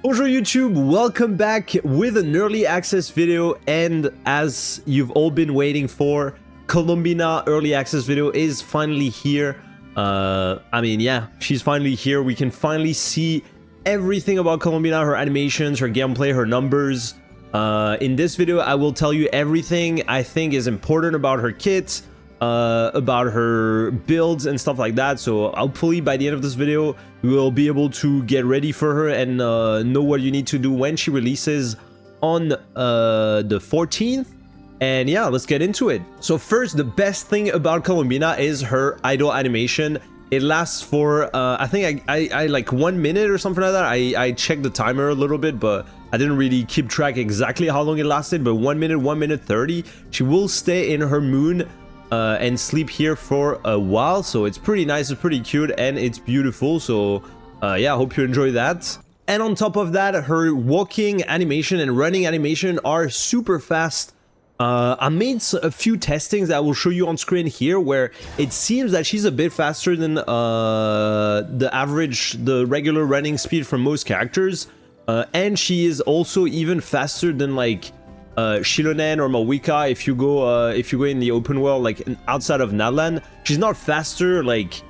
Bonjour YouTube, welcome back with an early access video, and as you've all been waiting for, Columbina early access video is finally here. She's finally here. We can finally see everything about Columbina, her animations, her gameplay, her numbers. In this video, I will tell you everything I think is important about her kit, about her builds and stuff like that. So hopefully by the end of this video you will be able to get ready for her and know what you need to do when she releases on the 14th. And yeah, let's get into it. So first, the best thing about Columbina is her idle animation. It lasts for I think I like 1 minute or something like that. I checked the timer a little bit, but I didn't really keep track exactly how long it lasted, but 1 minute, 1 minute 30. She will stay in her moon and sleep here for a while, so it's pretty nice, it's pretty cute, and it's beautiful. So yeah, I hope you enjoy that. And on top of that, her walking animation and running animation are super fast. I made a few testings that I will show you on screen here, where it seems that she's a bit faster than the regular running speed for most characters, and she is also even faster than like Shilonen or Mawika. If you go in the open world, like outside of Nadland, she's not faster like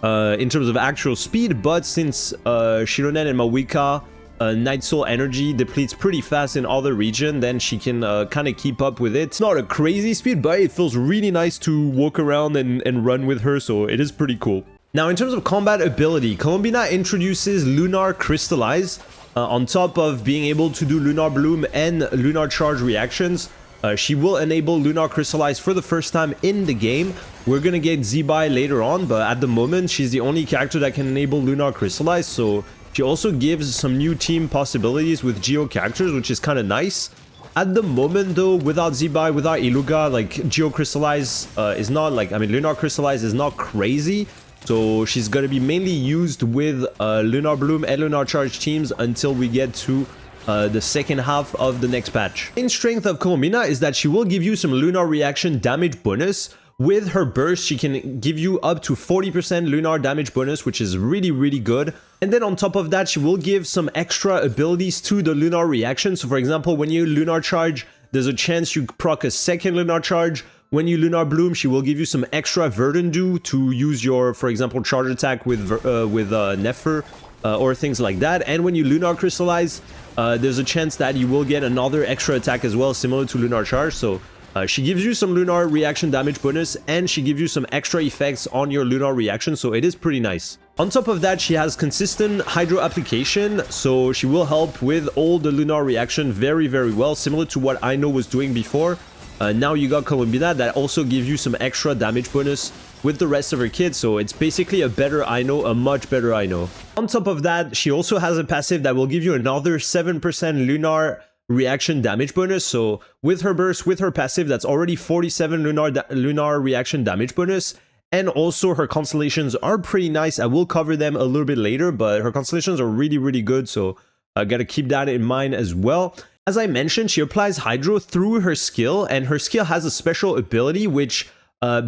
in terms of actual speed, but since Shilonen and Mawika Night Soul energy depletes pretty fast in other region, then she can kind of keep up with it. It's not a crazy speed, but it feels really nice to walk around and run with her, so it is pretty cool. Now, in terms of combat ability, Columbina introduces Lunar Crystallize. On top of being able to do Lunar Bloom and Lunar Charge reactions, she will enable Lunar Crystallize for the first time in the game. We're gonna get Zebai later on, but at the moment, she's the only character that can enable Lunar Crystallize, so she also gives some new team possibilities with Geo characters, which is kind of nice. At the moment though, without Zebai, without Iluga, like Geo Crystallize is not like, Lunar Crystallize is not crazy. So she's going to be mainly used with Lunar Bloom and Lunar Charge teams until we get to the second half of the next patch. Main strength of Columbina is that she will give you some Lunar Reaction damage bonus. With her burst, she can give you up to 40% Lunar damage bonus, which is really, really good. And then on top of that, she will give some extra abilities to the Lunar Reaction. So for example, when you Lunar Charge, there's a chance you proc a second Lunar Charge. When you Lunar Bloom, she will give you some extra Verdundu to use your, for example, charge attack with Nefer or things like that. And when you Lunar Crystallize, there's a chance that you will get another extra attack as well, similar to Lunar Charge. So she gives you some Lunar Reaction damage bonus, and she gives you some extra effects on your Lunar Reaction, so it is pretty nice. On top of that, she has consistent Hydro application, so she will help with all the Lunar Reaction very, very well, similar to what I know was doing before. Now you got Columbina that also gives you some extra damage bonus with the rest of her kit, so it's basically a better Ino, a much better Ino. On top of that, she also has a passive that will give you another 7% Lunar Reaction damage bonus. So with her burst, with her passive, that's already 47 Lunar Reaction damage bonus. And also her Constellations are pretty nice. I will cover them a little bit later, but her Constellations are really, really good, so I gotta keep that in mind as well. As I mentioned, she applies Hydro through her skill, and her skill has a special ability which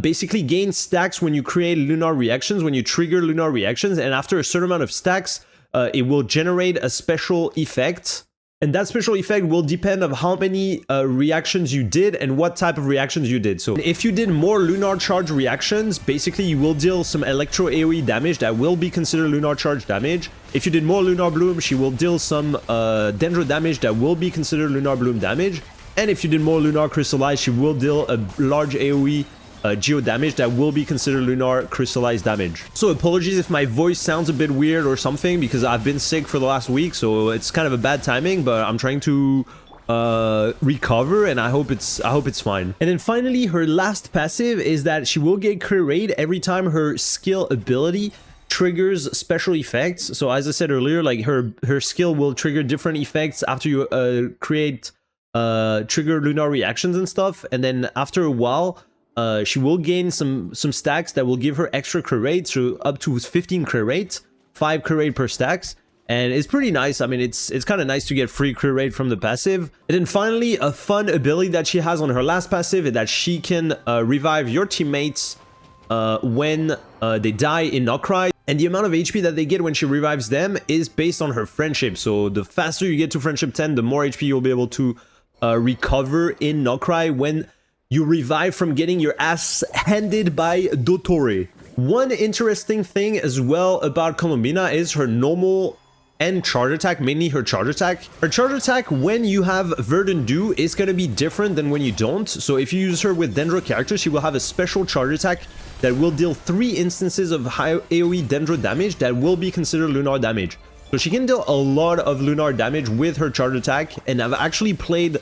basically gains stacks when you create Lunar Reactions, when you trigger Lunar Reactions, and after a certain amount of stacks, it will generate a special effect. And that special effect will depend on how many reactions you did and what type of reactions you did. So if you did more Lunar Charge reactions, basically you will deal some Electro AoE damage that will be considered Lunar Charge damage. If you did more Lunar Bloom, she will deal some Dendro damage that will be considered Lunar Bloom damage. And if you did more Lunar Crystallize, she will deal a large AoE Geo damage that will be considered Lunar Crystallized damage. So apologies if my voice sounds a bit weird or something, because I've been sick for the last week, so it's kind of a bad timing, but I'm trying to recover, and I hope it's fine. And then finally, her last passive is that she will get crit rate every time her skill ability triggers special effects. So as I said earlier, like her skill will trigger different effects after you trigger Lunar Reactions and stuff, and then after a while she will gain some stacks that will give her extra crit rate, so up to 15 crit rate, 5 crit rate per stacks, and it's pretty nice. It's kind of nice to get free crit rate from the passive. And then finally, a fun ability that she has on her last passive is that she can revive your teammates when they die in Nokrai. And the amount of HP that they get when she revives them is based on her friendship. So the faster you get to friendship 10, the more HP you'll be able to recover in Nokrai when you revive from getting your ass handed by Dottore. One interesting thing as well about Columbina is her normal and charge attack, mainly her charge attack. Her charge attack when you have Verdant Dew is going to be different than when you don't. So if you use her with Dendro characters, she will have a special charge attack that will deal 3 instances of high AoE Dendro damage that will be considered Lunar damage. So she can deal a lot of Lunar damage with her charge attack, and I've actually played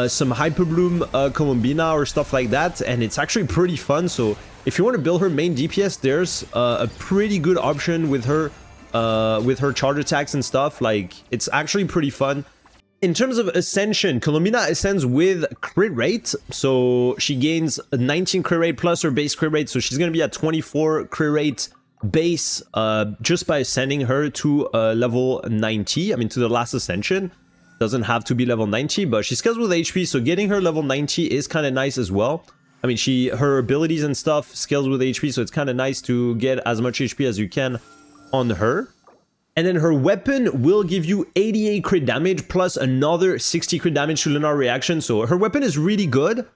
some Hyper Bloom Columbina or stuff like that, and it's actually pretty fun. So if you want to build her main DPS, there's a pretty good option with her charge attacks and stuff. Like, it's actually pretty fun. In terms of ascension, Columbina ascends with crit rate, so she gains a 19 crit rate plus her base crit rate, so she's going to be at 24 crit rate base just by ascending her to level 90. I mean, to the last ascension. Doesn't have to be level 90, but she scales with HP, so getting her level 90 is kind of nice as well. I mean, her abilities and stuff scales with HP, so it's kind of nice to get as much HP as you can on her. And then her weapon will give you 88 crit damage plus another 60 crit damage to Lunar Reaction. So her weapon is really good,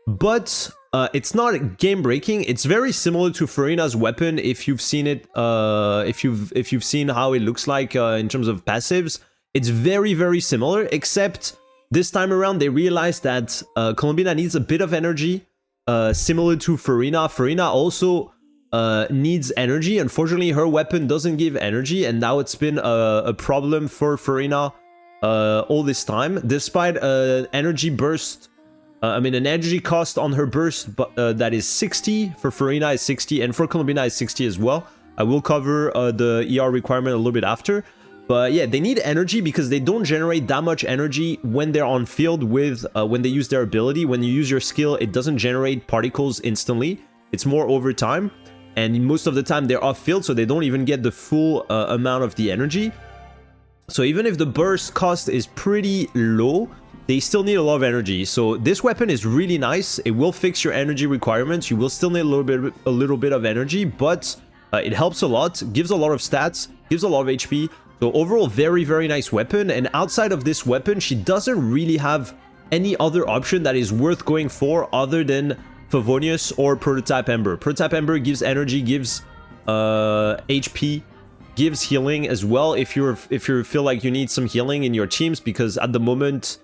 but it's not game breaking. It's very similar to Farina's weapon if you've seen it, if you've seen how it looks like in terms of passives. It's very, very similar, except this time around they realized that Columbina needs a bit of energy, similar to Farina. Farina also needs energy. Unfortunately, her weapon doesn't give energy, and now it's been a problem for Farina all this time. Despite an energy burst, an energy cost on her burst that is 60, for Farina is 60, and for Columbina is 60 as well. I will cover the ER requirement a little bit after. But yeah, they need energy because they don't generate that much energy when they're on field with when they use their ability. When you use your skill, it doesn't generate particles instantly. It's more over time. And most of the time they're off field, so they don't even get the full amount of the energy. So even if the burst cost is pretty low, they still need a lot of energy. So this weapon is really nice. It will fix your energy requirements. You will still need a little bit of energy, but it helps a lot, gives a lot of stats, gives a lot of HP. So overall, very, very nice weapon. And outside of this weapon, she doesn't really have any other option that is worth going for other than Favonius or Prototype Ember. Prototype Ember gives energy, gives HP, gives healing as well if you feel like you need some healing in your teams, because at the moment,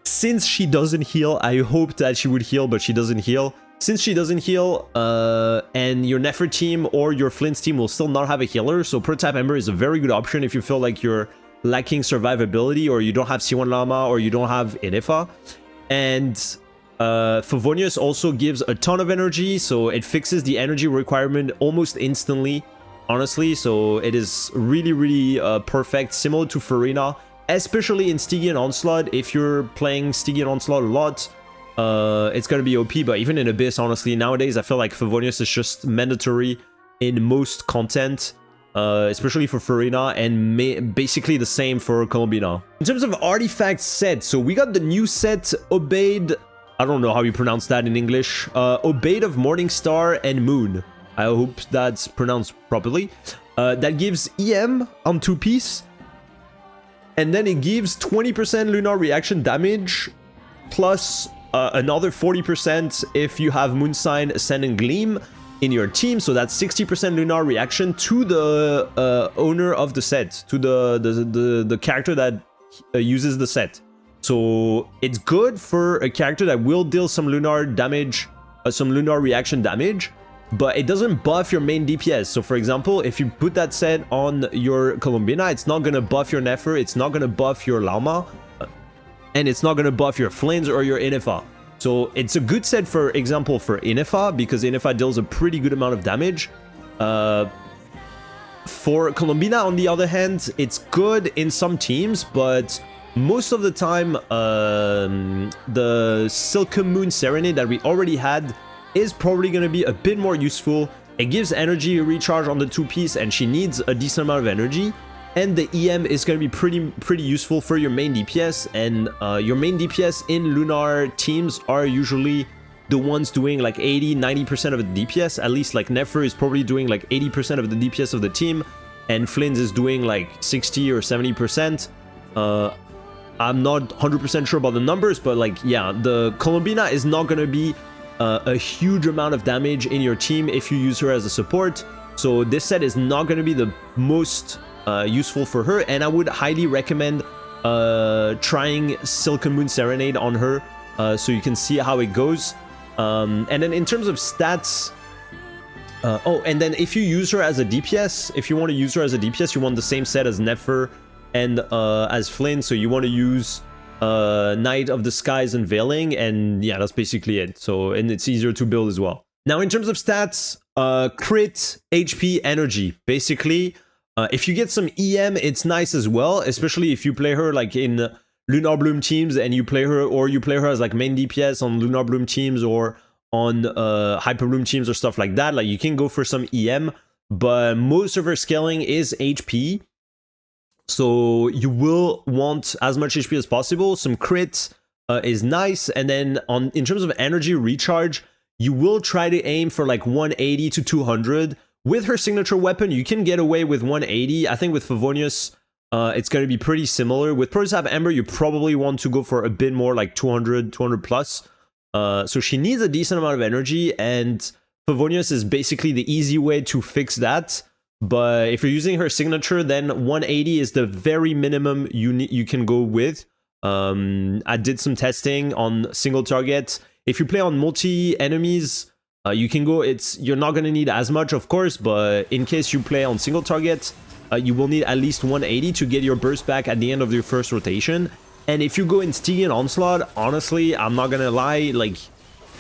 since she doesn't heal, I hope that she would heal, but she doesn't heal. Since she doesn't heal, and your Nefer team or your Flint's team will still not have a healer, so Prototype Ember is a very good option if you feel like you're lacking survivability, or you don't have C1 Llama, or you don't have Inefa. And Favonius also gives a ton of energy, so it fixes the energy requirement almost instantly, honestly. So it is really, really perfect, similar to Farina, especially in Stygian Onslaught. If you're playing Stygian Onslaught a lot, it's gonna be OP, but even in Abyss, honestly, nowadays I feel like Favonius is just mandatory in most content, especially for Farina, and basically the same for Columbina. In terms of artifact set, so we got the new set, Obeyed, I don't know how you pronounce that in English, Obeyed of Morningstar and Moon. I hope that's pronounced properly. That gives EM on 2-piece, and then it gives 20% Lunar Reaction damage, plus another 40% if you have Moon Sign, Ascend, and Gleam in your team. So that's 60% Lunar Reaction to the owner of the set, to the character that uses the set. So it's good for a character that will deal some Lunar damage, some Lunar Reaction damage, but it doesn't buff your main DPS. So for example, if you put that set on your Columbina, it's not gonna buff your Nefer, it's not gonna buff your Llama, and it's not going to buff your Flins or your Inefa. So it's a good set, for example, for Inefa, because Inefa deals a pretty good amount of damage. For Columbina, on the other hand, it's good in some teams, but most of the time, the Silken Moon Serenade that we already had is probably going to be a bit more useful. It gives energy recharge on the 2-piece, and she needs a decent amount of energy. And the EM is going to be pretty useful for your main DPS, and your main DPS in Lunar teams are usually the ones doing like 80-90% of the DPS. At least like Nefer is probably doing like 80% of the DPS of the team, and Flynn's is doing like 60 or 70%. I'm not 100% sure about the numbers, but like, yeah, the Columbina is not going to be a huge amount of damage in your team if you use her as a support. So this set is not going to be the most useful for her, and I would highly recommend trying Silken Moon Serenade on her so you can see how it goes. And then in terms of stats, oh, and then if you use her as a DPS, if you want to use her as a DPS, you want the same set as Nefer and as Flynn, so you want to use Night of the Skies and Veiling, and yeah, that's basically it. So, and it's easier to build as well. Now, in terms of stats, crit, HP, energy. Basically, if you get some EM, it's nice as well, especially if you play her like in Lunar Bloom teams and you play her, or you play her as like main DPS on Lunar Bloom teams or on Hyper Bloom teams or stuff like that. Like, you can go for some EM, but most of her scaling is HP. So you will want as much HP as possible. Some crit is nice. And then in terms of energy recharge, you will try to aim for like 180 to 200. With her signature weapon, you can get away with 180. I think with Favonius, it's going to be pretty similar. With Prototype Ember, you probably want to go for a bit more, like 200 plus. So she needs a decent amount of energy, and Favonius is basically the easy way to fix that. But if you're using her signature, then 180 is the very minimum you can go with. I did some testing on single target. If you play on multi enemies, you can go. You're not going to need as much, of course, but in case you play on single target, you will need at least 180 to get your burst back at the end of your first rotation. And if you go in Stygian Onslaught, honestly, I'm not gonna lie, like,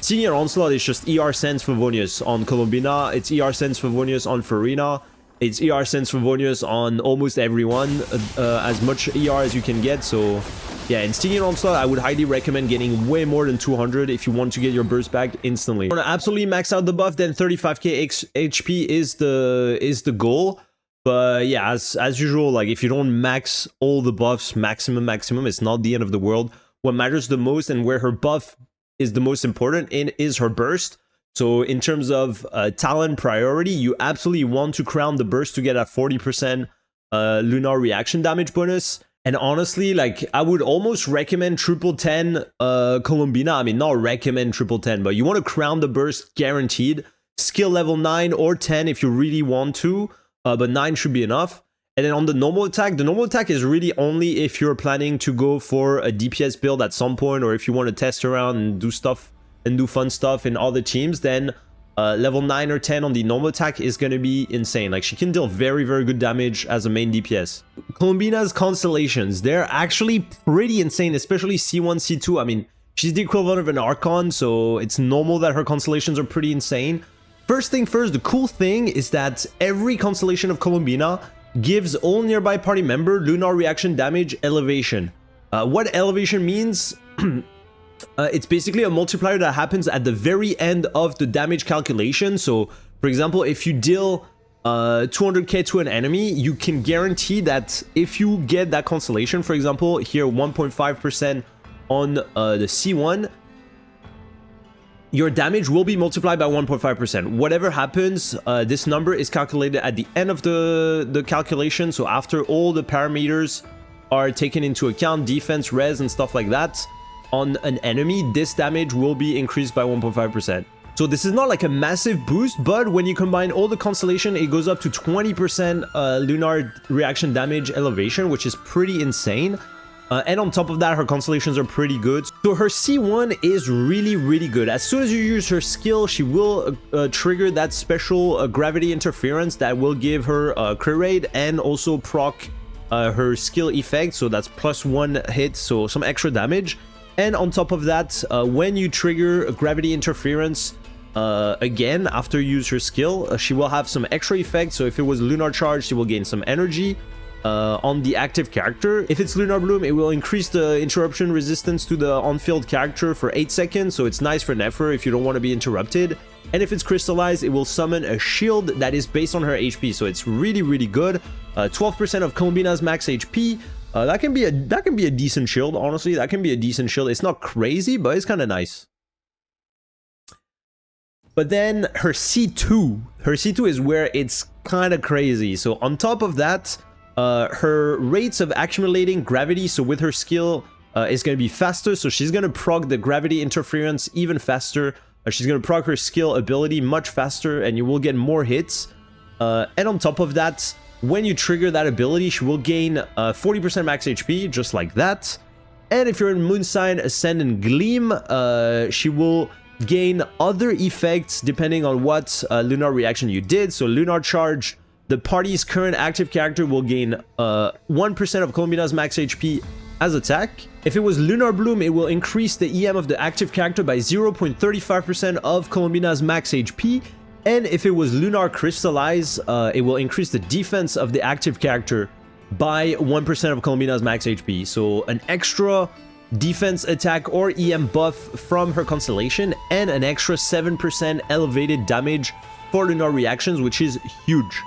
Stygian Onslaught is just ER Sense Favonius on Columbina, it's ER Sense Favonius on Farina, it's ER Sense Favonius on almost everyone, as much ER as you can get. So yeah, in Stygian Onslaught, I would highly recommend getting way more than 200 if you want to get your burst back instantly. If you want to absolutely max out the buff, then 35k HP is the goal. But yeah, as usual, like, if you don't max all the buffs maximum, it's not the end of the world. What matters the most and where her buff is the most important in is her burst. So in terms of talent priority, you absolutely want to crown the burst to get a 40% lunar reaction damage bonus. And honestly, like, I would almost recommend triple 10 Columbina. I mean, not recommend triple 10, but you want to crown the burst guaranteed. Skill level 9 or 10 if you really want to. But 9 should be enough. And then on the normal attack is really only if you're planning to go for a DPS build at some point, or if you want to test around and do stuff and do fun stuff in other teams, then level 9 or 10 on the normal attack is going to be insane. Like, she can deal very, very good damage as a main DPS. Columbina's Constellations, they're actually pretty insane, especially C1, C2. I mean, she's the equivalent of an Archon, so it's normal that her Constellations are pretty insane. First thing first, the cool thing is that every Constellation of Columbina gives all nearby party member lunar reaction damage elevation. What elevation means? It's basically a multiplier that happens at the very end of the damage calculation. So, for example, if you deal 200k to an enemy, you can guarantee that if you get that Constellation, for example, here 1.5% on the C1, your damage will be multiplied by 1.5%. Whatever happens, this number is calculated at the end of the calculation. So after all the parameters are taken into account, defense, res, and stuff like that, on an enemy, this damage will be increased by 1.5%. So this is not like a massive boost, but when you combine all the Constellation, it goes up to 20% lunar reaction damage elevation, which is pretty insane. And on top of that, her Constellations are pretty good. So her C1 is really, really good. As soon as you use her skill, she will trigger that special gravity interference that will give her crit rate and also proc her skill effect. So that's +1 hit, so some extra damage. And on top of that, when you trigger gravity interference again after you use her skill, she will have some extra effect. So if it was Lunar Charge, she will gain some energy on the active character. If it's Lunar Bloom, it will increase the interruption resistance to the on-field character for 8 seconds, so it's nice for Nefer if you don't want to be interrupted. And if it's crystallized, it will summon a shield that is based on her HP, so it's really, really good. 12% of Columbina's max HP. That can be a decent shield, honestly. That can be a decent shield. It's not crazy, but it's kind of nice. But then her C2 is where it's kind of crazy. So on top of that, her rates of accumulating gravity, so with her skill, is going to be faster. So she's going to proc the gravity interference even faster. She's going to proc her skill ability much faster, and you will get more hits. And on top of that, when you trigger that ability, she will gain 40% max HP, just like that. And if you're in Moon Sign, Ascend, and Gleam, she will gain other effects depending on what Lunar Reaction you did. So Lunar Charge, the party's current active character will gain 1% of Columbina's max HP as attack. If it was Lunar Bloom, it will increase the EM of the active character by 0.35% of Columbina's max HP. And if it was Lunar Crystallize, it will increase the defense of the active character by 1% of Columbina's max HP. So an extra defense, attack, or EM buff from her Constellation, and an extra 7% elevated damage for Lunar Reactions, which is huge.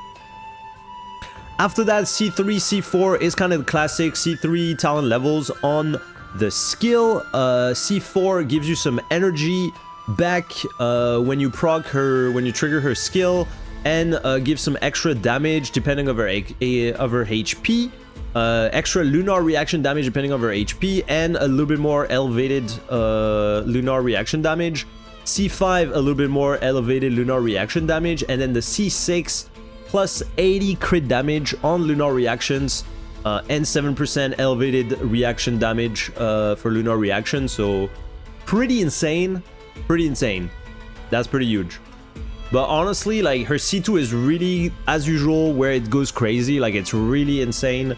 After that, C3, C4 is kind of the classic C3 talent levels on the skill. C4 gives you some energy back when you proc her, when you trigger her skill, and gives some extra damage depending on her HP. Extra Lunar Reaction damage depending on her HP, and a little bit more elevated Lunar Reaction damage. C5, a little bit more elevated Lunar Reaction damage, and then the C6 plus 80 crit damage on Lunar Reactions, and 7% elevated reaction damage for Lunar Reaction. So pretty insane. That's pretty huge. But honestly, like, her C2 is really, as usual, where it goes crazy. Like, it's really insane.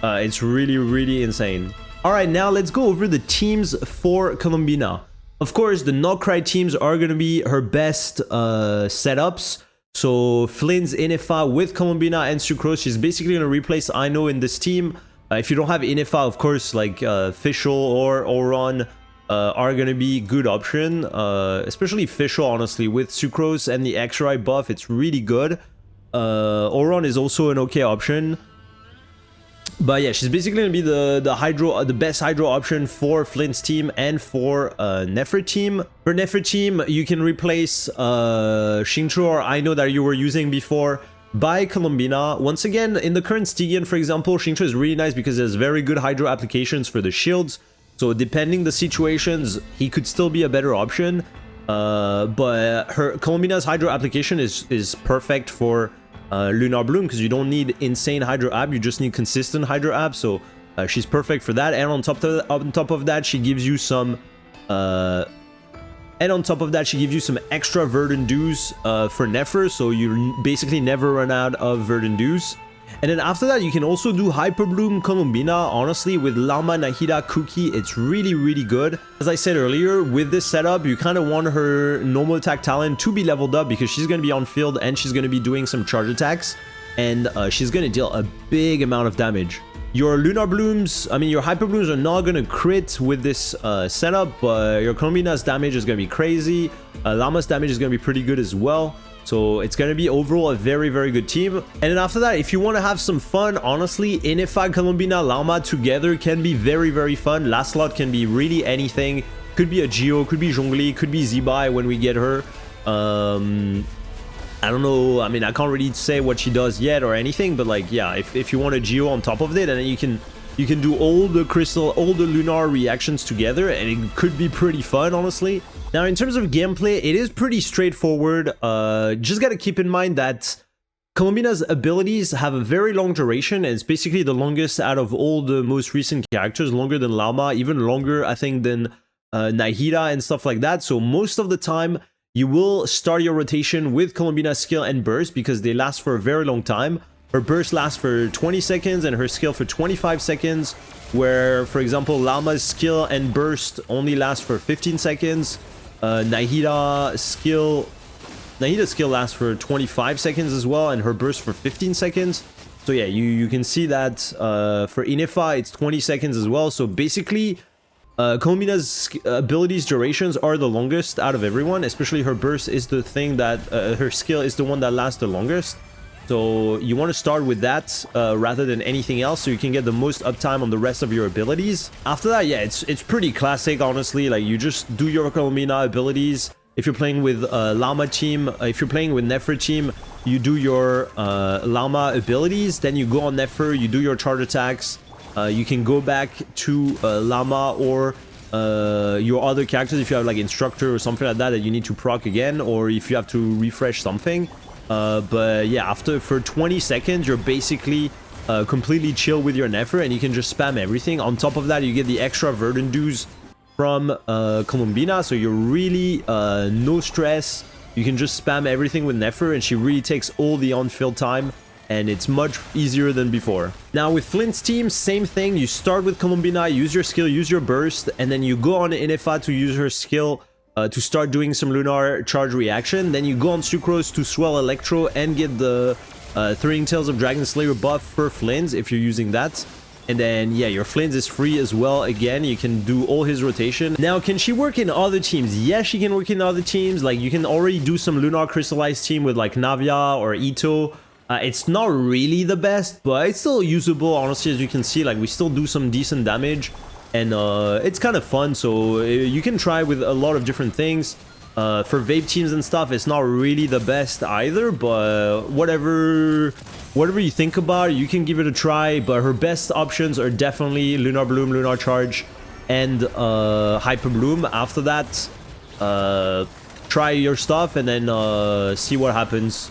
It's really insane. Alright, now let's go over the teams for Columbina. Of course, the Nokrai teams are going to be her best setups. So Flynn's Inefa with Columbina and Sucrose. She's basically going to replace Aino in this team. If you don't have Inefa, of course, like Fischl or Oron are going to be good option. Especially Fischl, honestly, with Sucrose and the X-Ray buff, it's really good. Oron is also an okay option. But yeah, she's basically going to be the best Hydro option for Flynn's team and for Nephra team. For Nephra team, you can replace Xingqiu or Aino that you were using before by Columbina. Once again, in the current Stygian, for example, Xingqiu is really nice because it has very good Hydro applications for the shields. So depending the situations, he could still be a better option. But her Columbina's Hydro application is perfect for Lunar Bloom, because you don't need insane Hydro app, you just need consistent Hydro app. So she's perfect for that. And on top of that, she gives you some extra Verdant Dews for Nephra, so you basically never run out of Verdant Dews. And then after that, you can also do Hyper Bloom Columbina. Honestly, with Llama, Nahida, Cookie, it's really good. As I said earlier, with this setup, you kind of want her normal attack talent to be leveled up, because she's going to be on field and she's going to be doing some charge attacks, and she's going to deal a big amount of damage. Your Lunar Blooms, I mean, your Hyper Blooms are not going to crit with this setup, but your Columbina's damage is going to be crazy. Llama's damage is going to be pretty good as well. So it's going to be overall a very good team. And then after that, if you want to have some fun, honestly, Inefa, Columbina, Llama together can be very fun. Last slot can be really anything. Could be a Geo, could be Zhongli, could be Zibai when we get her. I don't know, I mean, I can't really say what she does yet or anything, but like, yeah, if you want a Geo on top of it, and then you can do all the Lunar Reactions together, and it could be pretty fun, honestly. Now, in terms of gameplay, it is pretty straightforward. Just gotta keep in mind that Columbina's abilities have a very long duration, and it's basically the longest out of all the most recent characters, longer than Llama, even longer, I think, than Nahida and stuff like that. So most of the time, you will start your rotation with Columbina's skill and burst, because they last for a very long time. Her burst lasts for 20 seconds and her skill for 25 seconds, where, for example, Llama's skill and burst only last for 15 seconds. Nahida's skill lasts for 25 seconds as well, and her burst for 15 seconds. So yeah, you can see that for Inefa, it's 20 seconds as well. So basically, Columbina's abilities durations are the longest out of everyone, especially her burst is the thing that, her skill is the one that lasts the longest. So you want to start with that rather than anything else, so you can get the most uptime on the rest of your abilities. After that, yeah, it's pretty classic, honestly. Like, you just do your Columbina abilities, If you're playing with Llama team, if you're playing with Nefer team, you do your Llama abilities, then you go on Nefer, you do your charge attacks. You can go back to Llama or your other characters if you have like Instructor or something like that that you need to proc again, or if you have to refresh something. But yeah, for 20 seconds, you're basically completely chill with your Nefer, and you can just spam everything. On top of that, you get the extra Verdant dues from Columbina, so you're really no stress. You can just spam everything with Nefer, and she really takes all the on-field time, and it's much easier than before. Now with Flint's team, same thing. You start with Columbina, use your skill, use your burst, and then you go on Inefa to use her skill to start doing some Lunar charge reaction. Then you go on Sucrose to swell Electro and get the Threatening Tails of Dragon Slayer buff for Flins if you're using that. And then, yeah, your Flins is free as well. Again, you can do all his rotation. Now, can she work in other teams? Yes, she can work in other teams. Like, you can already do some Lunar Crystallized team with, like, Navia or Ito. It's not really the best, but it's still usable, honestly, as you can see. Like, we still do some decent damage. And it's kind of fun, so you can try with a lot of different things. For vape teams and stuff, it's not really the best either, but whatever you think about it, you can give it a try. But her best options are definitely Lunar Bloom, Lunar Charge, and Hyper Bloom. After that, try your stuff and then see what happens.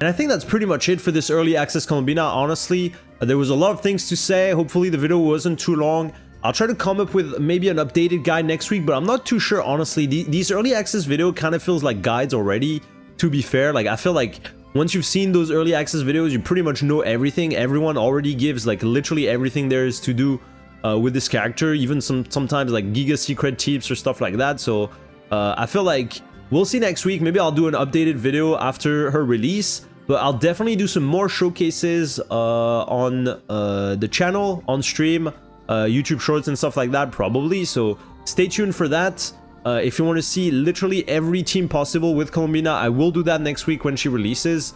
And I think that's pretty much it for this early access Columbina. Honestly, there was a lot of things to say. Hopefully the video wasn't too long. I'll try to come up with maybe an updated guide next week, but I'm not too sure, honestly. These early access video kind of feels like guides already, to be fair. Like, I feel like once you've seen those early access videos, you pretty much know everything. Everyone already gives, like, literally everything there is to do with this character. Even sometimes, like, Giga Secret tips or stuff like that. So, I feel like we'll see next week. Maybe I'll do an updated video after her release. But I'll definitely do some more showcases on the channel, on stream. YouTube shorts and stuff like that probably, so stay tuned for that. If you want to see literally every team possible with Columbina, I will do that next week when she releases,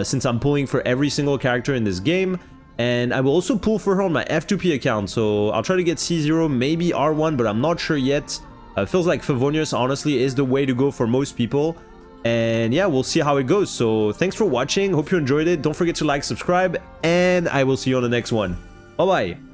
since I'm pulling for every single character in this game. And I will also pull for her on my F2P account, so I'll try to get C0, maybe R1, but I'm not sure yet. Feels like Favonius honestly is the way to go for most people. And yeah, we'll see how it goes. So thanks for watching, hope you enjoyed it. Don't forget to like, subscribe, and I will see you on the next one. Bye bye.